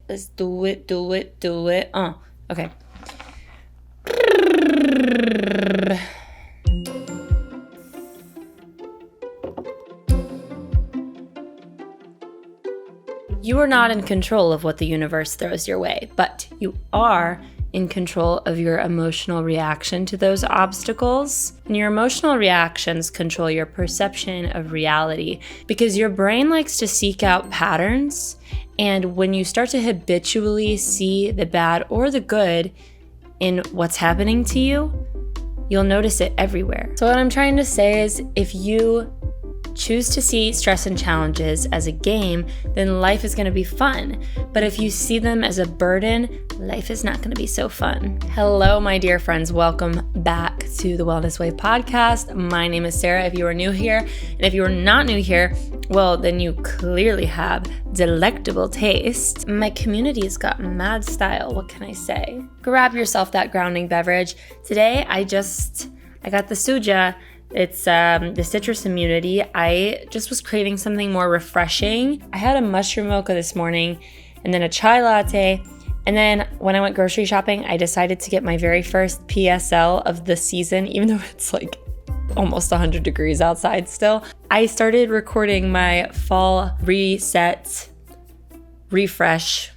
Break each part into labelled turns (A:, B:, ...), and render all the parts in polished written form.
A: Let's do it, do it, do it. Okay. You are not in control of what the universe throws your way, but you are in control of your emotional reaction to those obstacles. And your emotional reactions control your perception of reality because your brain likes to seek out patterns. And when you start to habitually see the bad or the good in what's happening to you, you'll notice it everywhere. So what I'm trying to say is, if you choose to see stress and challenges as a game, then life is going to be fun. But if you see them as a burden, life is not going to be so fun. Hello, my dear friends. Welcome back to the Wellness Way podcast. My name is Sarah, if you are new here. And if you are not new here, well, then you clearly have delectable taste. My community has got mad style. What can I say? Grab yourself that grounding beverage. Today, I got the suja. It's the citrus immunity. I just was craving something more refreshing. I had a mushroom mocha this morning and then a chai latte. And then when I went grocery shopping, I decided to get my very first PSL of the season, even though it's like almost 100 degrees outside still. I started recording my fall reset, refresh,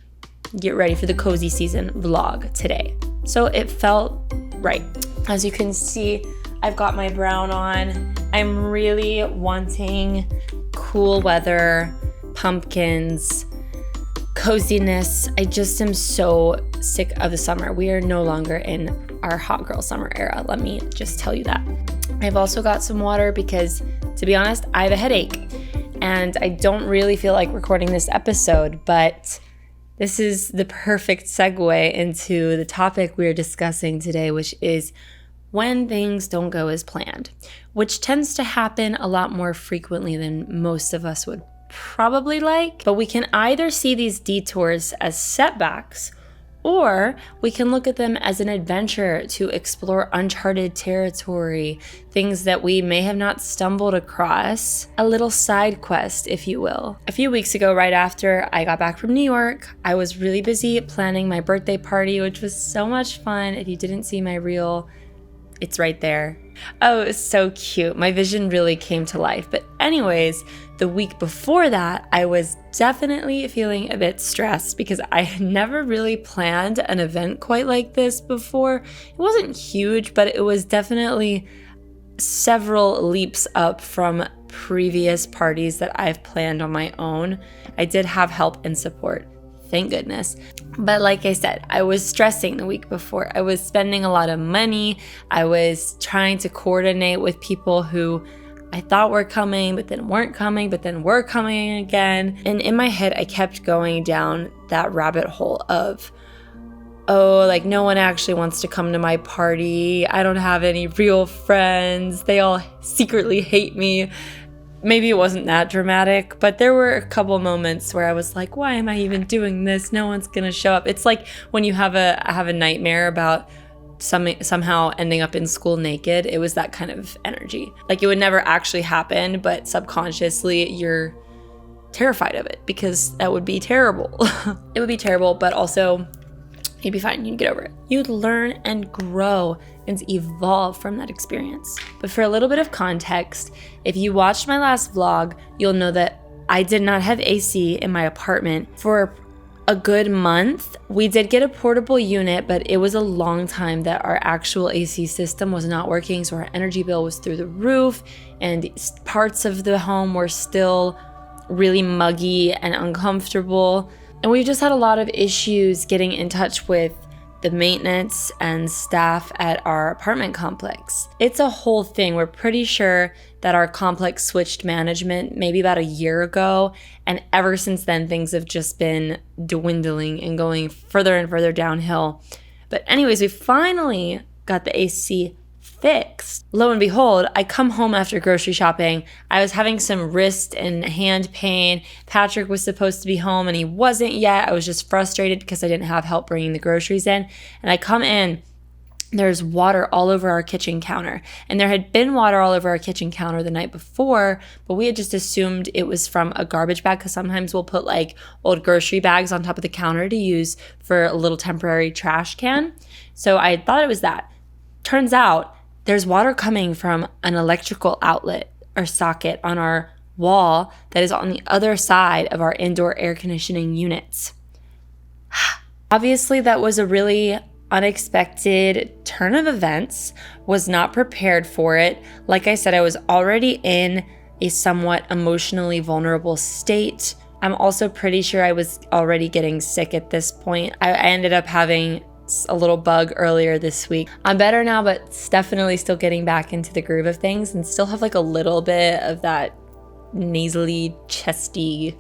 A: get ready for the cozy season vlog today. So it felt right. As you can see, I've got my brown on. I'm really wanting cool weather, pumpkins, coziness. I just am so sick of the summer. We are no longer in our hot girl summer era. Let me just tell you that. I've also got some water because, to be honest, I have a headache and I don't really feel like recording this episode, but this is the perfect segue into the topic we're discussing today, which is when things don't go as planned, which tends to happen a lot more frequently than most of us would probably like. But we can either see these detours as setbacks, or we can look at them as an adventure to explore uncharted territory, things that we may have not stumbled across, a little side quest, if you will. A few weeks ago, right after I got back from New York, I was really busy planning my birthday party, which was so much fun. If you didn't see my reel, it's right there. Oh, it was so cute. My vision really came to life. But anyways, the week before that, I was definitely feeling a bit stressed because I had never really planned an event quite like this before. It wasn't huge, but it was definitely several leaps up from previous parties that I've planned on my own. I did have help and support, thank goodness. But like I said, I was stressing the week before. I was spending a lot of money. I was trying to coordinate with people who I thought were coming, but then weren't coming, but then were coming again. And in my head, I kept going down that rabbit hole of, oh, like no one actually wants to come to my party. I don't have any real friends. They all secretly hate me. Maybe it wasn't that dramatic, but there were a couple moments where I was like, why am I even doing this? No one's gonna show up. It's like when you have a nightmare about somehow ending up in school naked. It was that kind of energy. Like it would never actually happen, but subconsciously you're terrified of it because that would be terrible. It would be terrible, but also you'd be fine. You'd get over it. You'd learn and grow and evolve from that experience. But for a little bit of context, if you watched my last vlog, you'll know that I did not have AC in my apartment for a good month. We did get a portable unit, but it was a long time that our actual AC system was not working, so our energy bill was through the roof, and parts of the home were still really muggy and uncomfortable. And we've just had a lot of issues getting in touch with the maintenance and staff at our apartment complex. It's a whole thing. We're pretty sure that our complex switched management maybe about a year ago, and ever since then things have just been dwindling and going further and further downhill. But anyways, we finally got the AC fixed. Lo and behold, I come home after grocery shopping. I was having some wrist and hand pain. Patrick was supposed to be home and he wasn't yet. I was just frustrated because I didn't have help bringing the groceries in. And I come in there's water all over our kitchen counter. And there had been water all over our kitchen counter the night before, but we had just assumed it was from a garbage bag, because sometimes we'll put like old grocery bags on top of the counter to use for a little temporary trash can. So I thought it was that. Turns out there's water coming from an electrical outlet or socket on our wall that is on the other side of our indoor air conditioning units. Obviously, that was a really unexpected turn of events. Was not prepared for it. Like I said, I was already in a somewhat emotionally vulnerable state. I'm also pretty sure I was already getting sick at this point. I ended up having a little bug earlier this week. I'm better now, but it's definitely still getting back into the groove of things, and still have like a little bit of that nasally, chesty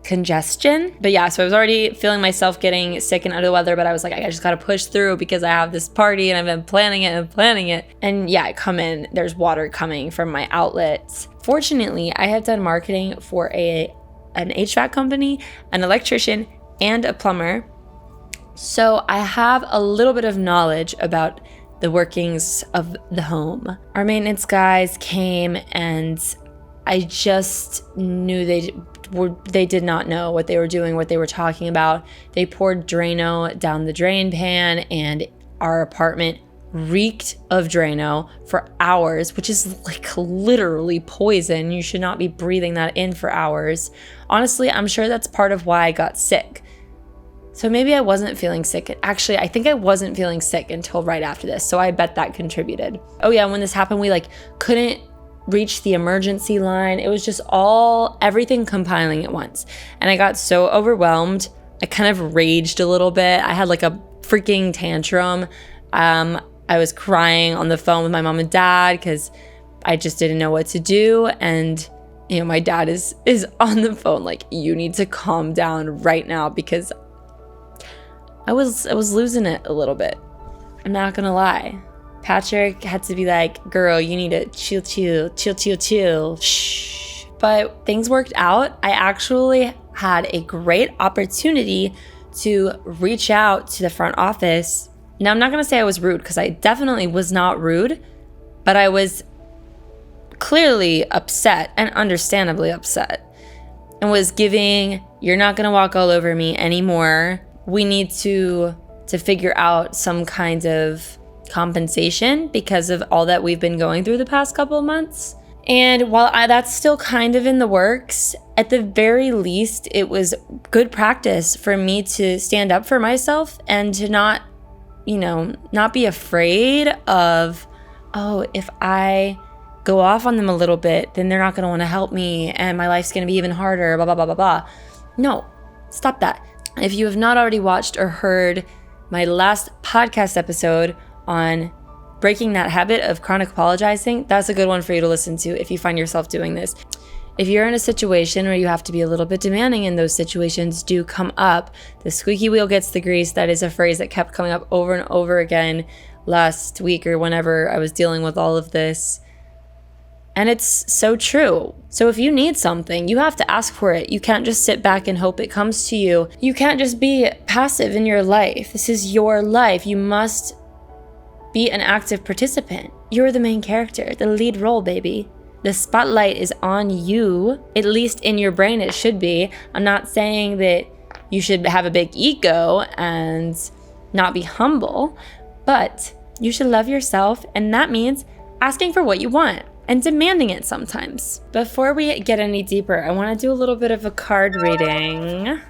A: congestion. But yeah, so I was already feeling myself getting sick and under the weather, but I was like, I just gotta push through because I have this party and I've been planning it. And yeah, I come in, there's water coming from my outlets. Fortunately, I have done marketing for an HVAC company, an electrician, and a plumber. So I have a little bit of knowledge about the workings of the home. Our maintenance guys came, and I just knew they did not know what they were doing, what they were talking about. They poured Drano down the drain pan, and our apartment reeked of Drano for hours, which is like literally poison. You should not be breathing that in for hours. Honestly, I'm sure that's part of why I got sick. So maybe I wasn't feeling sick. Actually, I think I wasn't feeling sick until right after this. So I bet that contributed. Oh yeah, when this happened, we couldn't reach the emergency line. It was just everything compiling at once. And I got so overwhelmed. I kind of raged a little bit. I had like a freaking tantrum. I was crying on the phone with my mom and dad because I just didn't know what to do. And my dad is on the phone like, you need to calm down right now, because I was losing it a little bit. I'm not gonna lie. Patrick had to be like, girl, you need to chill, shh. But things worked out. I actually had a great opportunity to reach out to the front office. Now, I'm not gonna say I was rude, because I definitely was not rude, but I was clearly upset, and understandably upset, and was giving, you're not gonna walk all over me anymore. We need to figure out some kind of compensation because of all that we've been going through the past couple of months. And while that's still kind of in the works, at the very least, it was good practice for me to stand up for myself and to not be afraid of, if I go off on them a little bit, then they're not going to want to help me and my life's going to be even harder, blah, blah, blah, blah, blah. No, stop that. If you have not already watched or heard my last podcast episode on breaking that habit of chronic apologizing, that's a good one for you to listen to if you find yourself doing this. If you're in a situation where you have to be a little bit demanding, and those situations do come up, the squeaky wheel gets the grease. That is a phrase that kept coming up over and over again last week or whenever I was dealing with all of this. And it's so true. So if you need something, you have to ask for it. You can't just sit back and hope it comes to you. You can't just be passive in your life. This is your life. You must be an active participant. You're the main character, the lead role, baby. The spotlight is on you, at least in your brain it should be. I'm not saying that you should have a big ego and not be humble, but you should love yourself, and that means asking for what you want and demanding it sometimes. Before we get any deeper, I want to do a little bit of a card reading.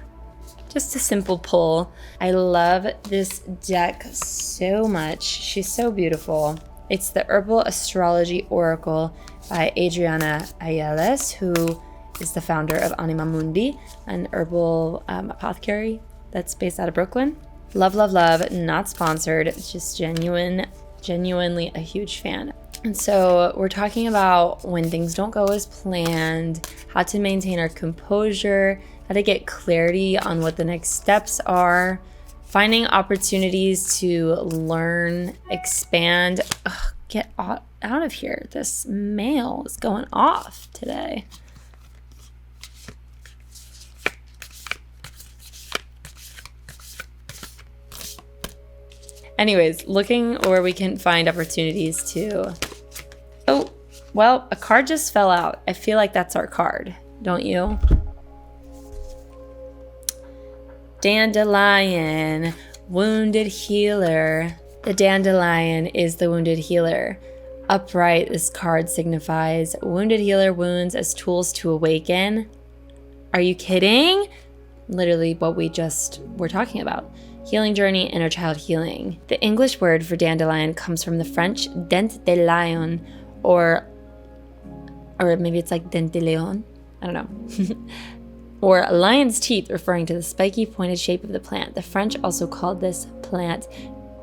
A: Just a simple pull. I love this deck so much. She's so beautiful. It's the Herbal Astrology Oracle by Adriana Ayales, who is the founder of Anima Mundi, an herbal apothecary that's based out of Brooklyn. Love, love, love. Not sponsored. It's just genuinely a huge fan. And so we're talking about when things don't go as planned, how to maintain our composure, how to get clarity on what the next steps are, finding opportunities to learn, expand. Ugh, get out of here. This mail is going off today. Anyways, looking where we can find opportunities to... Oh, well, a card just fell out. I feel like that's our card, don't you? Dandelion, wounded healer. The dandelion is the wounded healer. Upright, this card signifies wounded healer wounds as tools to awaken. Are you kidding? Literally what we just were talking about. Healing journey, inner child healing. The English word for dandelion comes from the French dent de lion, or maybe it's like dent de leon. I don't know. Or a lion's teeth, referring to the spiky pointed shape of the plant. The French also called this plant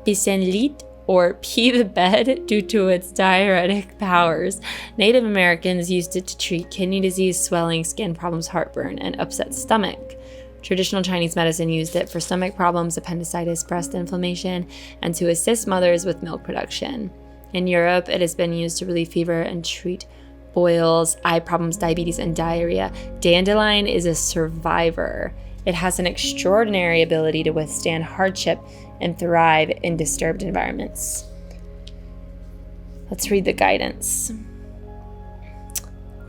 A: pissenlit, or pea the bed, due to its diuretic powers. Native Americans used it to treat kidney disease, swelling, skin problems, heartburn, and upset stomach. Traditional Chinese medicine used it for stomach problems, appendicitis, breast inflammation, and to assist mothers with milk production. In Europe, it has been used to relieve fever and treat boils, eye problems, diabetes, and diarrhea. Dandelion is a survivor. It has an extraordinary ability to withstand hardship and thrive in disturbed environments. Let's read the guidance.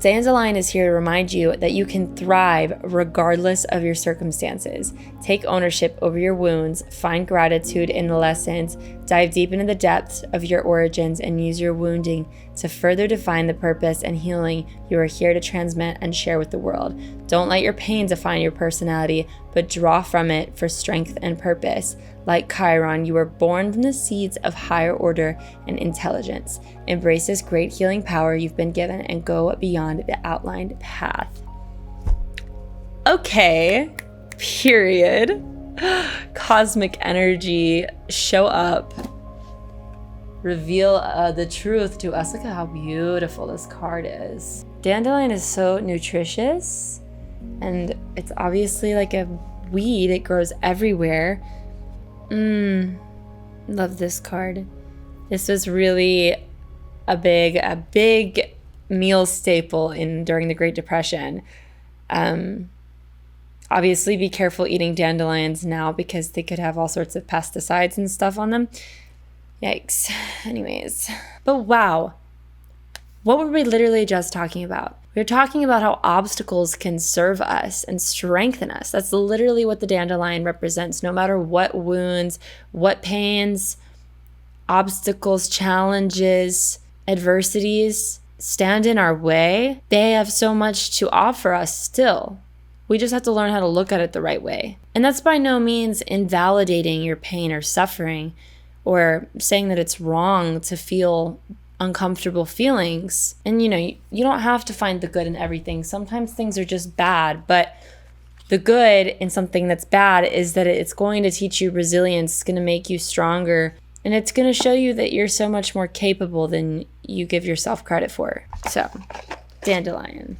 A: Dandelion is here to remind you that you can thrive regardless of your circumstances. Take ownership over your wounds, find gratitude in the lessons, dive deep into the depths of your origins, and use your wounding to further define the purpose and healing you are here to transmit and share with the world. Don't let your pain define your personality, but draw from it for strength and purpose. Like Chiron, you were born from the seeds of higher order and intelligence. Embrace this great healing power you've been given and go beyond the outlined path. Okay, period. Cosmic energy, show up. Reveal the truth to us. Look at how beautiful this card is. Dandelion is so nutritious, and it's obviously like a weed. It grows everywhere. Love this card. This was really a big meal staple during the Great Depression. Obviously be careful eating dandelions now because they could have all sorts of pesticides and stuff on them. Yikes. Anyways, but wow, what were we literally just talking about? We were talking about how obstacles can serve us and strengthen us. That's literally what the dandelion represents. No matter what wounds, what pains, obstacles, challenges, adversities stand in our way, they have so much to offer us still. We just have to learn how to look at it the right way. And that's by no means invalidating your pain or suffering or saying that it's wrong to feel uncomfortable feelings. And you don't have to find the good in everything. Sometimes things are just bad, but the good in something that's bad is that it's going to teach you resilience. It's going to make you stronger, and it's going to show you that you're so much more capable than you give yourself credit for. So, dandelion.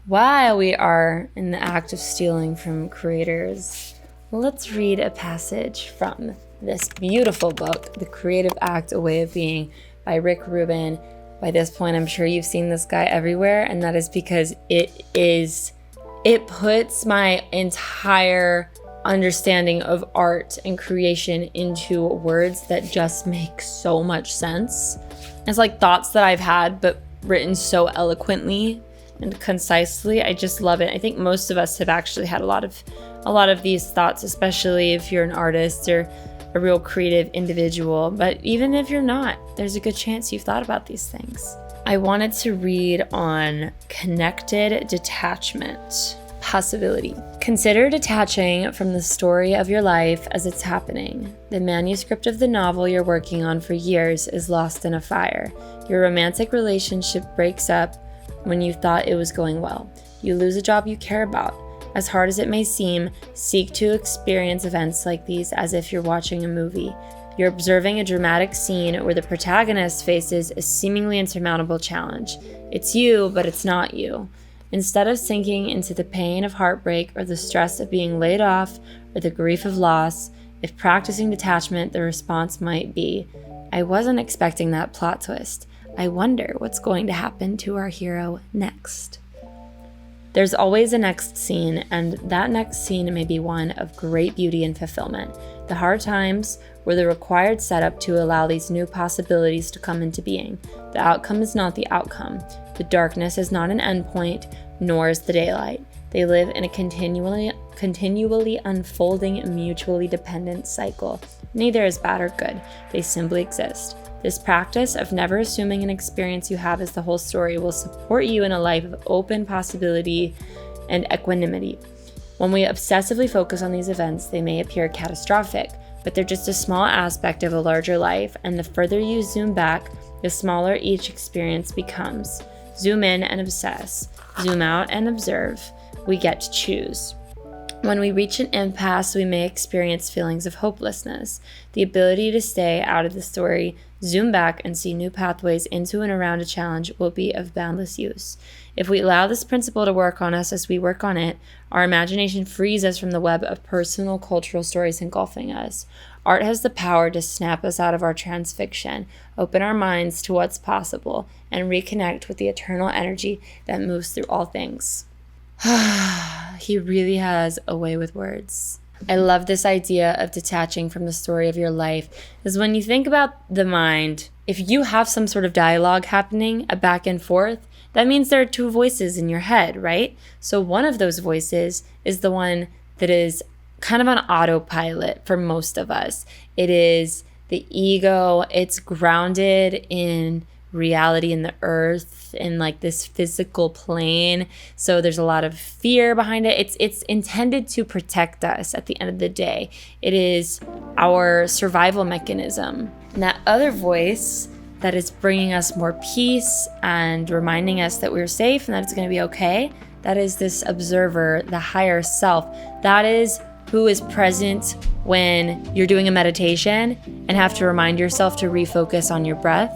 A: While we are in the act of stealing from creators, let's read a passage from this beautiful book, The Creative Act, A Way of Being, by Rick Rubin. By this point, I'm sure you've seen this guy everywhere, and that is because it puts my entire understanding of art and creation into words that just make so much sense. It's like thoughts that I've had, but written so eloquently and concisely. I just love it. I think most of us have actually had a lot of these thoughts, especially if you're an artist or a real creative individual. But even if you're not, there's a good chance you've thought about these things. I wanted to read on connected detachment. Possibility. Consider detaching from the story of your life as it's happening. The manuscript of the novel you're working on for years is lost in a fire. Your romantic relationship breaks up when you thought it was going well. You lose a job you care about. As hard as it may seem, seek to experience events like these as if you're watching a movie. You're observing a dramatic scene where the protagonist faces a seemingly insurmountable challenge. It's you, but it's not you. Instead of sinking into the pain of heartbreak or the stress of being laid off or the grief of loss, if practicing detachment, the response might be, I wasn't expecting that plot twist. I wonder what's going to happen to our hero next. There's always a next scene, and that next scene may be one of great beauty and fulfillment. The hard times were the required setup to allow these new possibilities to come into being. The outcome is not the outcome. The darkness is not an endpoint, nor is the daylight. They live in a continually unfolding, mutually dependent cycle. Neither is bad or good. They simply exist. This practice of never assuming an experience you have as the whole story will support you in a life of open possibility and equanimity. When we obsessively focus on these events, they may appear catastrophic, but they're just a small aspect of a larger life, and the further you zoom back, the smaller each experience becomes. Zoom in and obsess. Zoom out and observe. We get to choose. When we reach an impasse, we may experience feelings of hopelessness. The ability to stay out of the story, zoom back, and see new pathways into and around a challenge will be of boundless use. If we allow this principle to work on us as we work on it, our imagination frees us from the web of personal cultural stories engulfing us. Art has the power to snap us out of our transfiction, open our minds to what's possible, and reconnect with the eternal energy that moves through all things. He really has a way with words. I love this idea of detaching from the story of your life, because when you think about the mind, if you have some sort of dialogue happening, a back and forth, that means there are two voices in your head, right? So one of those voices is the one that is kind of on autopilot for most of us. It is the ego. It's grounded in reality, in the earth, in like this physical plane. So there's a lot of fear behind it. It's intended to protect us at the end of the day. It is our survival mechanism. And that other voice that is bringing us more peace and reminding us that we're safe and that it's going to be okay, that is this observer, the higher self. That is who is present when you're doing a meditation and have to remind yourself to refocus on your breath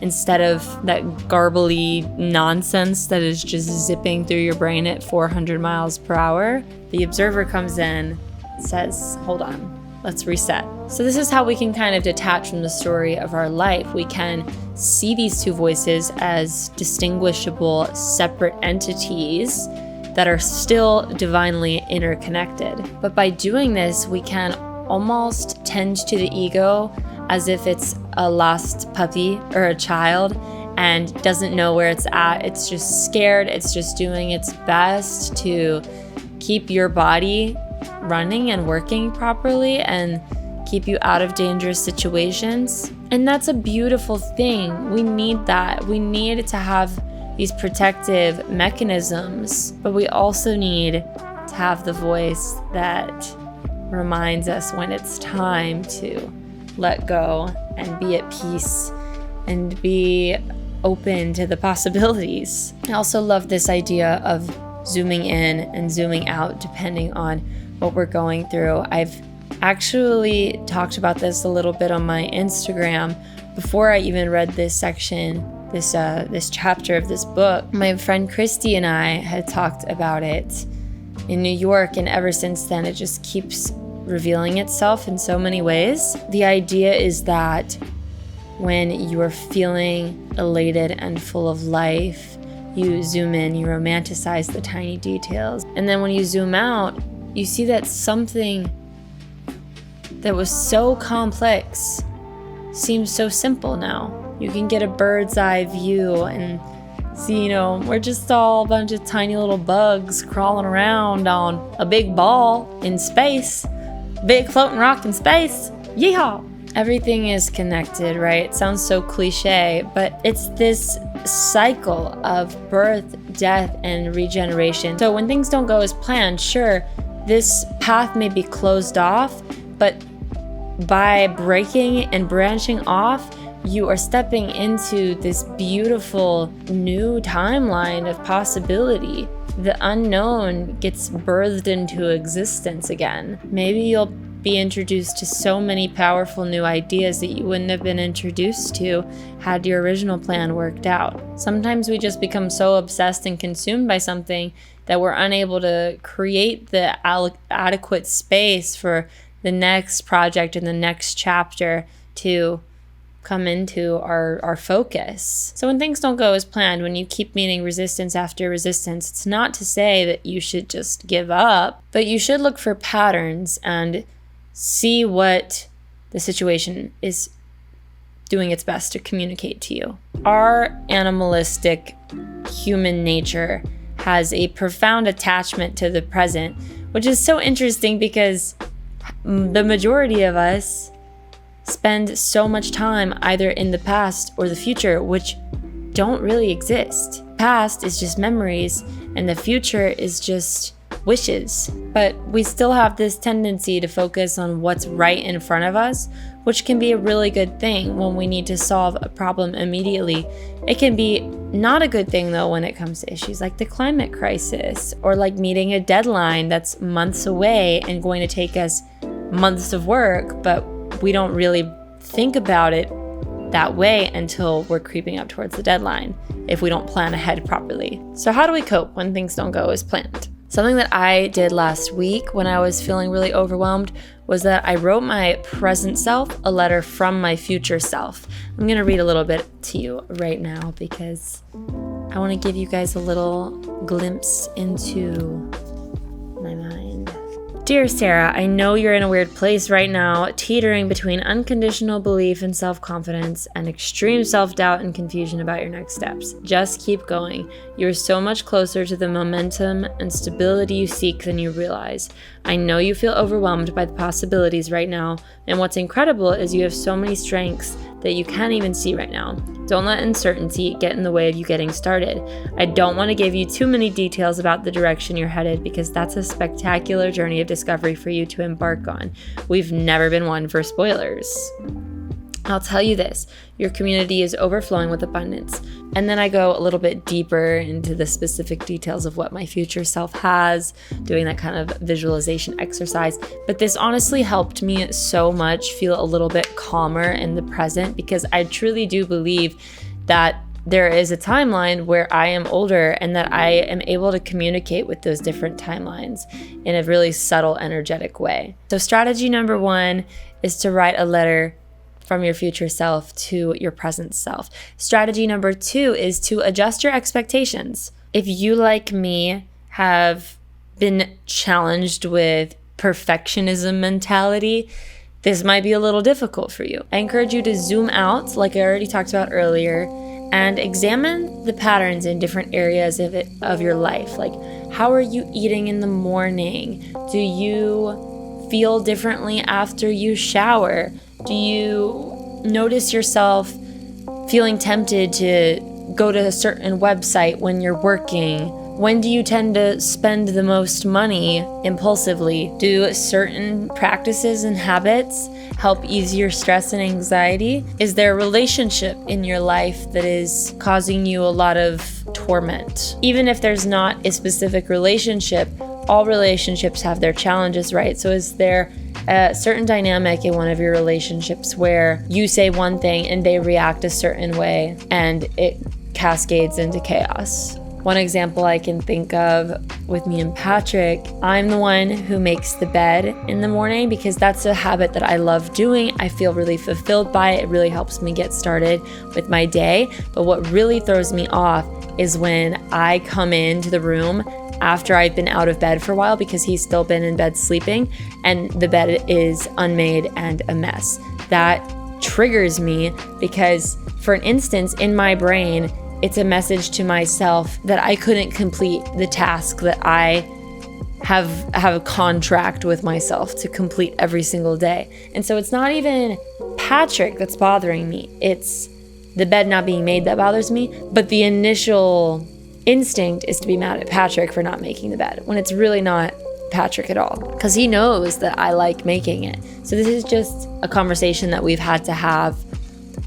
A: instead of that garbly nonsense that is just zipping through your brain at 400 miles per hour. The observer comes in, says, hold on, let's reset. So this is how we can kind of detach from the story of our life. We can see these two voices as distinguishable, separate entities that are still divinely interconnected. But by doing this, we can almost tend to the ego as if it's a lost puppy or a child and doesn't know where it's at. It's just scared. It's just doing its best to keep your body running and working properly and keep you out of dangerous situations. And that's a beautiful thing. We need that. We need to have these protective mechanisms, but we also need to have the voice that reminds us when it's time to let go and be at peace and be open to the possibilities. I also love this idea of zooming in and zooming out depending on what we're going through. I've actually talked about this a little bit on my Instagram before I even read this section, this chapter of this book. My friend Christy and I had talked about it in New York, and ever since then it just keeps revealing itself in so many ways. The idea is that when you are feeling elated and full of life, you zoom in, you romanticize the tiny details. And then when you zoom out, you see that something that was so complex seems so simple now. You can get a bird's eye view and see, we're just all a bunch of tiny little bugs crawling around on a big ball in space. Big floating rock in space. Yeehaw! Everything is connected, right? It sounds so cliche, but it's this cycle of birth, death, and regeneration. So when things don't go as planned, sure, this path may be closed off, but by breaking and branching off, you are stepping into this beautiful new timeline of possibility. The unknown gets birthed into existence again. Maybe you'll be introduced to so many powerful new ideas that you wouldn't have been introduced to had your original plan worked out. Sometimes we just become so obsessed and consumed by something that we're unable to create the adequate space for the next project and the next chapter to come into our focus. So when things don't go as planned, when you keep meeting resistance after resistance, it's not to say that you should just give up, but you should look for patterns and see what the situation is doing its best to communicate to you. Our animalistic human nature has a profound attachment to the present, which is so interesting because the majority of us spend so much time either in the past or the future, which don't really exist. Past is just memories, and the future is just wishes. But we still have this tendency to focus on what's right in front of us, which can be a really good thing when we need to solve a problem immediately. It can be not a good thing though when it comes to issues like the climate crisis or like meeting a deadline that's months away and going to take us months of work, but we don't really think about it that way until we're creeping up towards the deadline if we don't plan ahead properly. So how do we cope when things don't go as planned? Something that I did last week when I was feeling really overwhelmed was that I wrote my present self a letter from my future self. I'm going to read a little bit to you right now because I want to give you guys a little glimpse into my mind. Dear Sarah, I know you're in a weird place right now, teetering between unconditional belief and self-confidence and extreme self-doubt and confusion about your next steps. Just keep going. You're so much closer to the momentum and stability you seek than you realize. I know you feel overwhelmed by the possibilities right now, and what's incredible is you have so many strengths that you can't even see right now. Don't let uncertainty get in the way of you getting started. I don't want to give you too many details about the direction you're headed because that's a spectacular journey of discovery for you to embark on. We've never been one for spoilers. I'll tell you this, your community is overflowing with abundance. And then I go a little bit deeper into the specific details of what my future self has, doing that kind of visualization exercise. But this honestly helped me so much feel a little bit calmer in the present because I truly do believe that there is a timeline where I am older and that I am able to communicate with those different timelines in a really subtle, energetic way. So strategy number 1 is to write a letter from your future self to your present self. Strategy number 2 is to adjust your expectations. If you, like me, have been challenged with perfectionism mentality, this might be a little difficult for you. I encourage you to zoom out, like I already talked about earlier, and examine the patterns in different areas of your life. Like, how are you eating in the morning? Do you feel differently after you shower? Do you notice yourself feeling tempted to go to a certain website when you're working? When do you tend to spend the most money impulsively? Do certain practices and habits help ease your stress and anxiety? Is there a relationship in your life that is causing you a lot of torment? Even if there's not a specific relationship, all relationships have their challenges, right? So is there a certain dynamic in one of your relationships where you say one thing and they react a certain way and it cascades into chaos? One example I can think of with me and Patrick, I'm the one who makes the bed in the morning because that's a habit that I love doing. I feel really fulfilled by it. It really helps me get started with my day. But what really throws me off is when I come into the room after I've been out of bed for a while because he's still been in bed sleeping and the bed is unmade and a mess. That triggers me because, for an instance, in my brain, it's a message to myself that I couldn't complete the task that I have a contract with myself to complete every single day. And so it's not even Patrick that's bothering me. It's the bed not being made that bothers me, but the initial instinct is to be mad at Patrick for not making the bed when it's really not Patrick at all because he knows that I like making it. So this is just a conversation that we've had to have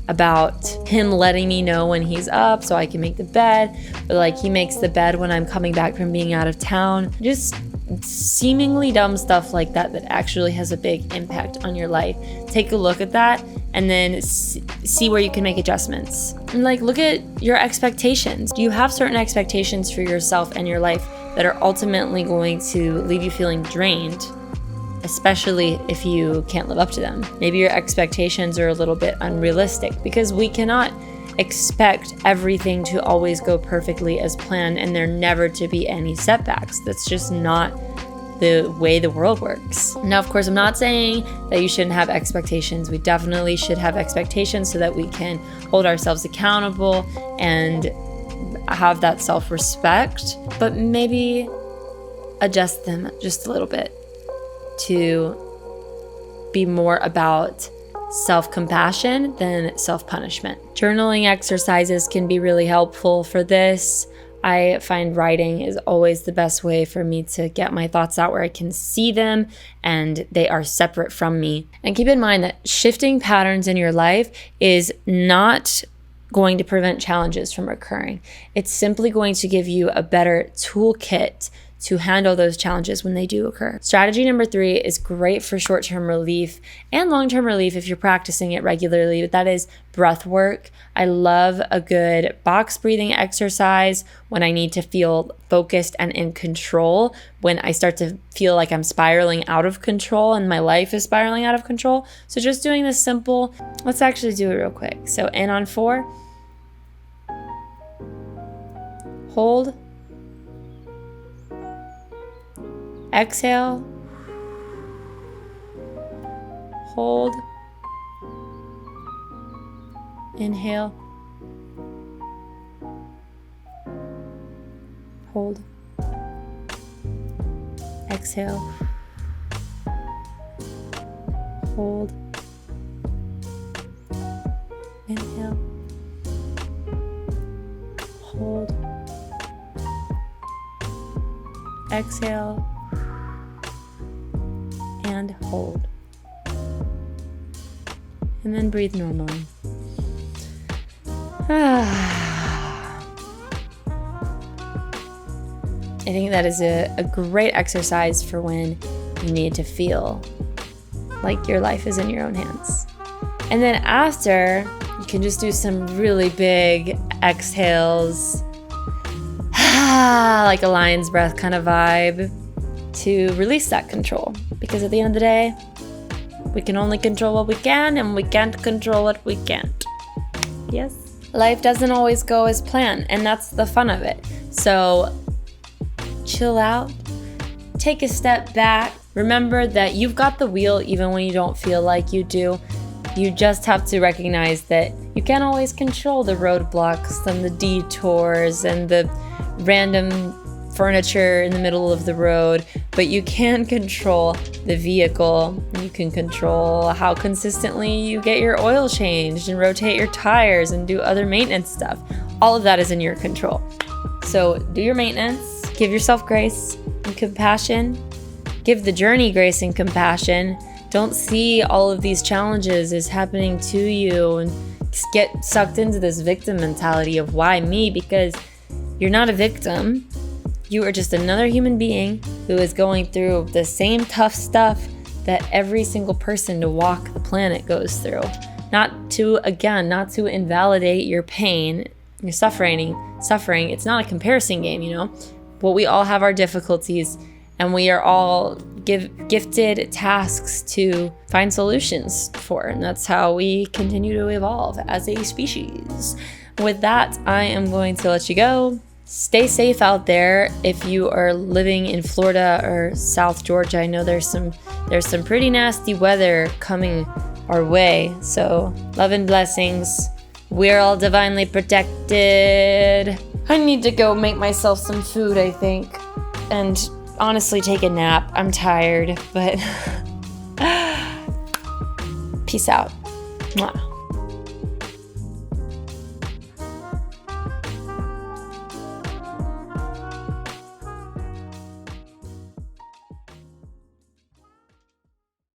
A: about him letting me know when he's up so I can make the bed, or like he makes the bed when I'm coming back from being out of town. Just seemingly dumb stuff like that that actually has a big impact on your life. Take a look at that and then see where you can make adjustments. And like, look at your expectations. Do you have certain expectations for yourself and your life that are ultimately going to leave you feeling drained especially if you can't live up to them. Maybe your expectations are a little bit unrealistic, because we cannot expect everything to always go perfectly as planned and there never to be any setbacks. That's just not the way the world works. Now, of course, I'm not saying that you shouldn't have expectations. We definitely should have expectations so that we can hold ourselves accountable and have that self-respect, but maybe adjust them just a little bit to be more about self-compassion than self-punishment. Journaling exercises can be really helpful for this. I find writing is always the best way for me to get my thoughts out where I can see them and they are separate from me. And keep in mind that shifting patterns in your life is not going to prevent challenges from occurring. It's simply going to give you a better toolkit to handle those challenges when they do occur. Strategy number 3 is great for short-term relief and long-term relief if you're practicing it regularly, but that is breath work. I love a good box breathing exercise when I need to feel focused and in control, when I start to feel like I'm spiraling out of control and my life is spiraling out of control. So just doing this simple, let's actually do it real quick. So in on 4, hold, exhale, hold, inhale, hold, exhale, hold, inhale, hold, exhale, and hold. And then breathe normally. I think that is a great exercise for when you need to feel like your life is in your own hands. And then after, you can just do some really big exhales, like a lion's breath kind of vibe, to release that control. Because at the end of the day, we can only control what we can, and we can't control what we can't. Yes? Life doesn't always go as planned, and that's the fun of it. So chill out, take a step back. Remember that you've got the wheel even when you don't feel like you do. You just have to recognize that you can't always control the roadblocks and the detours and the random furniture in the middle of the road, but you can control the vehicle. You can control how consistently you get your oil changed and rotate your tires and do other maintenance stuff. All of that is in your control. So do your maintenance, give yourself grace and compassion, give the journey grace and compassion. Don't see all of these challenges as happening to you and get sucked into this victim mentality of why me, because you're not a victim. You are just another human being who is going through the same tough stuff that every single person to walk the planet goes through. Not to invalidate your pain, your suffering. It's not a comparison game, you know? But we all have our difficulties, and we are all gifted tasks to find solutions for. And that's how we continue to evolve as a species. With that, I am going to let you go. Stay safe out there. If you are living in Florida or South Georgia, I know there's some pretty nasty weather coming our way. So love and blessings. We're all divinely protected. I need to go make myself some food, I think, and honestly take a nap. I'm tired, but peace out. Mwah.